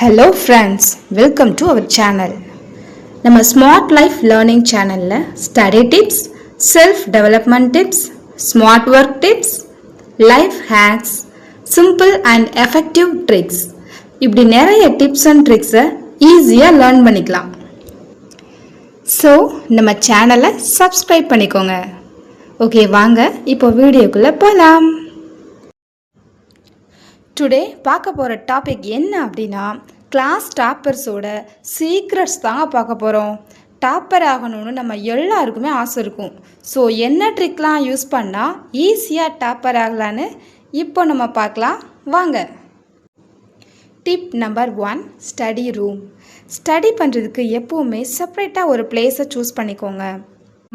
Hello friends, welcome to our channel. நம்ம smart life learning சேனல்ல study tips, self development tips, smart work tips, life hacks, simple and effective tricks இப்படி நிறைய tips and ட்ரிக்ஸை ஈஸியாக learn பண்ணிக்கலாம். So நம்ம சேனலை subscribe பண்ணிக்கோங்க. Okay, வாங்க இப்போ வீடியோக்குள்ளே போகலாம். டுடே பார்க்க போகிற டாபிக் என்ன அப்படின்னா, கிளாஸ் டாப்பர்ஸோட சீக்ரெட்ஸ் தாங்க பார்க்க போகிறோம். டாப்பர் ஆகணும்னு நம்ம எல்லாருக்குமே ஆசை இருக்கும். ஸோ என்ன ட்ரிக்லாம் யூஸ் பண்ணால் ஈஸியாக டாப்பர் ஆகலான்னு இப்போ நம்ம பார்க்கலாம் வாங்க. Tip number 1, study room. Study பண்ணுறதுக்கு எப்போவுமே செப்பரேட்டாக ஒரு பிளேஸை சூஸ் பண்ணிக்கோங்க.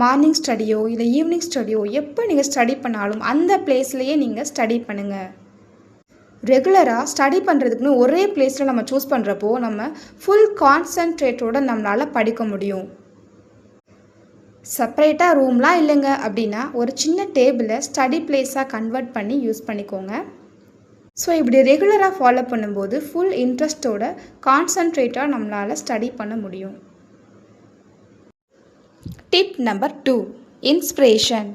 மார்னிங் ஸ்டடியோ இல்லை ஈவினிங் ஸ்டடியோ எப்போ நீங்கள் ஸ்டடி பண்ணாலும் அந்த பிளேஸ்லேயே நீங்கள் ஸ்டடி பண்ணுங்கள். ரெகுலராக ஸ்டடி பண்ணுறதுக்குன்னு ஒரே பிளேஸில் நம்ம சூஸ் பண்ணுறப்போ நம்ம ஃபுல் கான்சன்ட்ரேட்டோடு நம்மளால் படிக்க முடியும். செப்பரேட்டாக ரூம்லாம் இல்லைங்க அப்படின்னா ஒரு சின்ன டேபிளை ஸ்டடி பிளேஸாக கன்வெர்ட் பண்ணி யூஸ் பண்ணிக்கோங்க. ஸோ இப்படி ரெகுலராக ஃபாலோ பண்ணும்போது ஃபுல் இன்ட்ரெஸ்ட்டோட கான்சன்ட்ரேட்டாக நம்மளால் ஸ்டடி பண்ண முடியும். Tip number 2, inspiration.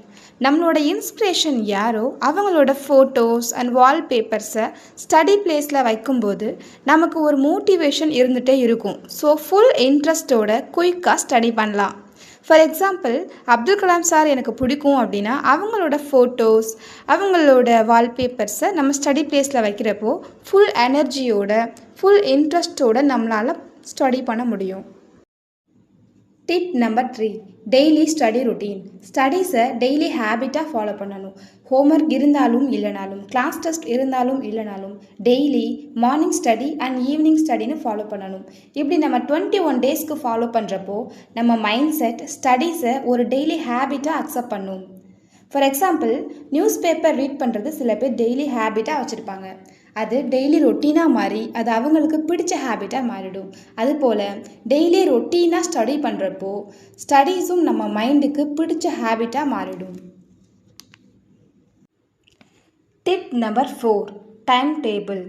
நம்மளோட இன்ஸ்பிரேஷன் யாரோ அவங்களோட ஃபோட்டோஸ் அண்ட் வால்பேப்பர்ஸை ஸ்டடி பிளேஸில் வைக்கும்போது நமக்கு ஒரு மோட்டிவேஷன் இருந்துகிட்டே இருக்கும். ஸோ ஃபுல் இன்ட்ரெஸ்ட்டோட குயிக்காக ஸ்டடி பண்ணலாம். For example, Abdul Kalam sir எனக்கு பிடிக்கும் அப்படின்னா அவங்களோட ஃபோட்டோஸ், அவங்களோட வால்பேப்பர்ஸை நம்ம ஸ்டடி பிளேஸில் வைக்கிறப்போ ஃபுல் எனர்ஜியோட ஃபுல் இன்ட்ரெஸ்ட்டோட நம்மளால் ஸ்டடி பண்ண முடியும். Tip number 3, daily study routine. ஸ்டடீஸை டெய்லி ஹேபிட்டாக ஃபாலோ பண்ணணும். ஹோம்ஒர்க் இருந்தாலும் இல்லைனாலும், கிளாஸ் டெஸ்ட் இருந்தாலும் இல்லைனாலும் daily morning study and evening ஸ்டடின்னு ஃபாலோ பண்ணணும். இப்படி நம்ம 21 டேஸ்க்கு ஃபாலோ பண்ணுறப்போ நம்ம மைண்ட் செட் ஸ்டடீஸை ஒரு டெய்லி ஹேபிட்டாக அக்செப்ட் பண்ணும். For example, news paper read பண்ணுறது சில பேர் டெய்லி ஹேபிட்டாக வச்சுருப்பாங்க. அது டெய்லி ரொட்டீனாக மாறி அது அவங்களுக்கு பிடிச்ச ஹேபிட்டாக மாறிடும். அதுபோல் டெய்லி ரொட்டீனாக ஸ்டடி பண்ணுறப்போ ஸ்டடீஸும் நம்ம மைண்டுக்கு பிடிச்ச ஹேபிட்டாக மாறிடும். Tip number 4, time table.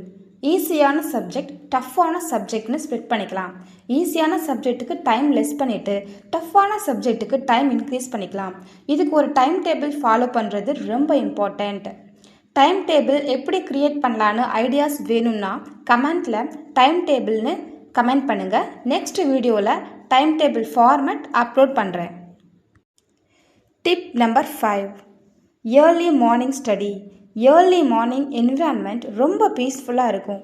ஈஸியான சப்ஜெக்ட், டஃப்பான சப்ஜெக்ட்னு ஸ்ப்ளிட் பண்ணிக்கலாம். ஈஸியான சப்ஜெக்ட்டுக்கு டைம் லெஸ் பண்ணிவிட்டு டஃப்பான சப்ஜெக்ட்டுக்கு டைம் இன்க்ரீஸ் பண்ணிக்கலாம். இதுக்கு ஒரு டைம் டேபிள் ஃபாலோ பண்ணுறது ரொம்ப இம்பார்ட்டண்ட். டைம் டேபிள் எப்படி க்ரியேட் பண்ணலான்னு ஐடியாஸ் வேணும்னா கமெண்ட்டில் டைம் டேபிள்னு கமெண்ட் பண்ணுங்கள். நெக்ஸ்ட் வீடியோவில் டைம் டேபிள் ஃபார்மேட் அப்லோட் பண்ணுறேன். Tip number 5, early morning study. Early morning environment ரொம்ப பீஸ்ஃபுல்லாக இருக்கும்.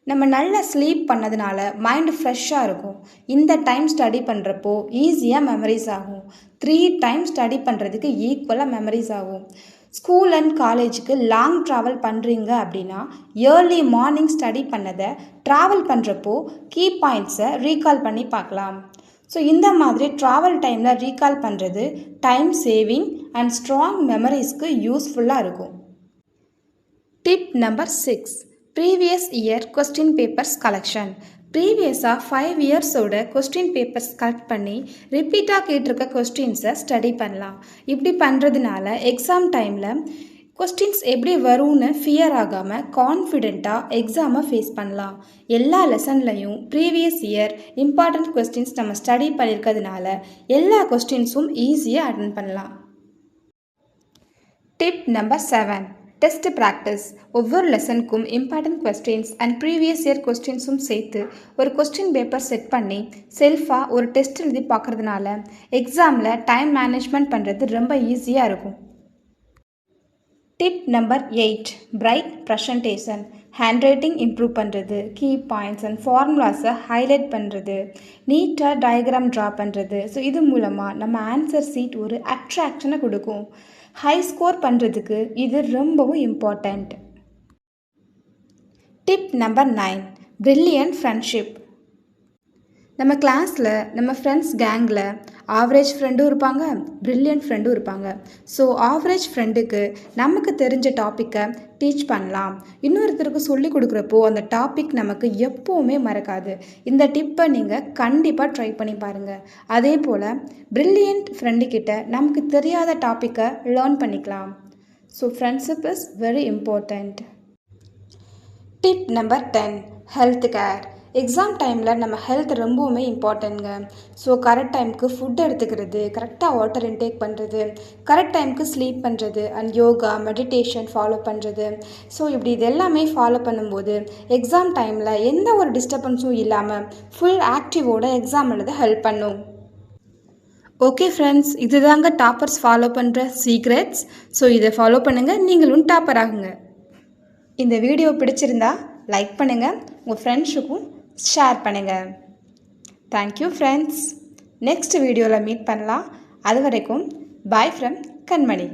நம்ம நல்லா ஸ்லீப் பண்ணதுனால மைண்டு ஃப்ரெஷ்ஷாக இருக்கும். இந்த டைம் ஸ்டடி பண்ணுறப்போ ஈஸியாக மெமரிஸ் ஆகும். 3 டைம் ஸ்டடி பண்ணுறதுக்கு ஈக்குவலாக மெமரிஸ் ஆகும். ஸ்கூல் அண்ட் காலேஜுக்கு லாங் ட்ராவல் பண்ணுறீங்க அப்படின்னா ஏர்லி மார்னிங் ஸ்டடி பண்ணதை ட்ராவல் பண்ணுறப்போ கீ பாயிண்ட்ஸை ரீகால் பண்ணி பார்க்கலாம். ஸோ இந்த மாதிரி ட்ராவல் டைமில் ரீகால் பண்ணுறது டைம் சேவிங் அண்ட் ஸ்ட்ராங் மெமரிஸ்க்கு யூஸ்ஃபுல்லாக இருக்கும். Tip number 6, previous year question papers collection. ப்ரீவியஸாக 5 இயர்ஸோட கொஸ்டின் பேப்பர்ஸ் கலெக்ட் பண்ணி ரிப்பீட்டாக கேட்டிருக்க கொஸ்டின்ஸை ஸ்டடி பண்ணலாம். இப்படி பண்ணுறதுனால எக்ஸாம் டைமில் கொஸ்டின்ஸ் எப்படி வரும்னு ஃபியர் ஆகாமல் கான்ஃபிடெண்ட்டாக எக்ஸாமை ஃபேஸ் பண்ணலாம். எல்லா லெசன்லையும் ப்ரீவியஸ் இயர் இம்பார்ட்டண்ட் கொஸ்டின்ஸ் நம்ம ஸ்டடி பண்ணியிருக்கிறதுனால எல்லா கொஸ்டின்ஸும் ஈஸியாக அட்டென்ட் பண்ணலாம். Tip number 7, test practice. ஒவ்வொரு லெசனுக்கும் important questions and previous year கொஸ்டின்ஸும் சேர்த்து ஒரு கொஸ்டின் பேப்பர் செட் பண்ணி செல்ஃபாக ஒரு டெஸ்ட் எழுதி பார்க்குறதுனால எக்ஸாமில் டைம் மேனேஜ்மெண்ட் பண்ணுறது ரொம்ப ஈஸியாக இருக்கும். Tip number 8, bright presentation. Handwriting improve பண்ணுறது, கீ பாயிண்ட்ஸ் அண்ட் ஃபார்முலாஸை ஹைலைட் பண்ணுறது, நீட்டாக டயக்ராம் ட்ரா பண்ணுறது. ஸோ இது மூலமாக நம்ம ஆன்சர் சீட் ஒரு அட்ராக்ஷனை கொடுக்கும். ஹை ஸ்கோர் பண்ணுறதுக்கு இது ரொம்பவும் important. Tip number 9, brilliant friendship. நம்ம கிளாஸில் நம்ம ஃப்ரெண்ட்ஸ் கேங்கில் ஆவரேஜ் ஃப்ரெண்டும் இருப்பாங்க, பிரில்லியன்ட் ஃப்ரெண்டும் இருப்பாங்க. ஸோ ஆவரேஜ் ஃப்ரெண்டுக்கு நமக்கு தெரிஞ்ச டாப்பிக்கை டீச் பண்ணலாம். இன்னொருத்தருக்கு சொல்லி கொடுக்குறப்போ அந்த டாபிக் நமக்கு எப்போவுமே மறக்காது. இந்த டிப்பை நீங்கள் கண்டிப்பாக ட்ரை பண்ணி பாருங்கள். அதே போல் பிரில்லியன்ட் ஃப்ரெண்டுக்கிட்ட நமக்கு தெரியாத டாப்பிக்கை லேர்ன் பண்ணிக்கலாம். So friendship is very important. Tip number 10, health care. Exam டைமில் நம்ம ஹெல்த் ரொம்பவுமே இம்பார்ட்டன்ட்ங்க. ஸோ கரெக்ட் டைமுக்கு ஃபுட் எடுத்துக்கிறது, கரெக்டாக வாட்டர் இன்டேக் பண்ணுறது, கரெக்ட் டைமுக்கு ஸ்லீப் பண்ணுறது அண்ட் யோகா மெடிடேஷன் ஃபாலோ பண்ணுறது. ஸோ இப்படி இது எல்லாமே ஃபாலோ பண்ணும்போது எக்ஸாம் டைமில் எந்த ஒரு டிஸ்டர்பன்ஸும் இல்லாமல் ஃபுல் ஆக்டிவோட எக்ஸாம் எழுத ஹெல்ப் பண்ணும். ஓகே ஃப்ரெண்ட்ஸ், இதுதாங்க டாப்பர்ஸ் ஃபாலோ பண்ணுற சீக்ரெட்ஸ். ஸோ இதை ஃபாலோ பண்ணுங்கள், நீங்களும் டாப்பர் ஆகுங்க. இந்த வீடியோ பிடிச்சிருந்தா லைக் பண்ணுங்கள், உங்கள் ஃப்ரெண்ட்ஸுக்கும் ஷேர் பண்ணுங்கள். Thank you friends. நெக்ஸ்ட் வீடியோவில் மீட் பண்ணலாம். அது வரைக்கும் பாய் ஃப்ரம் கண்மணி.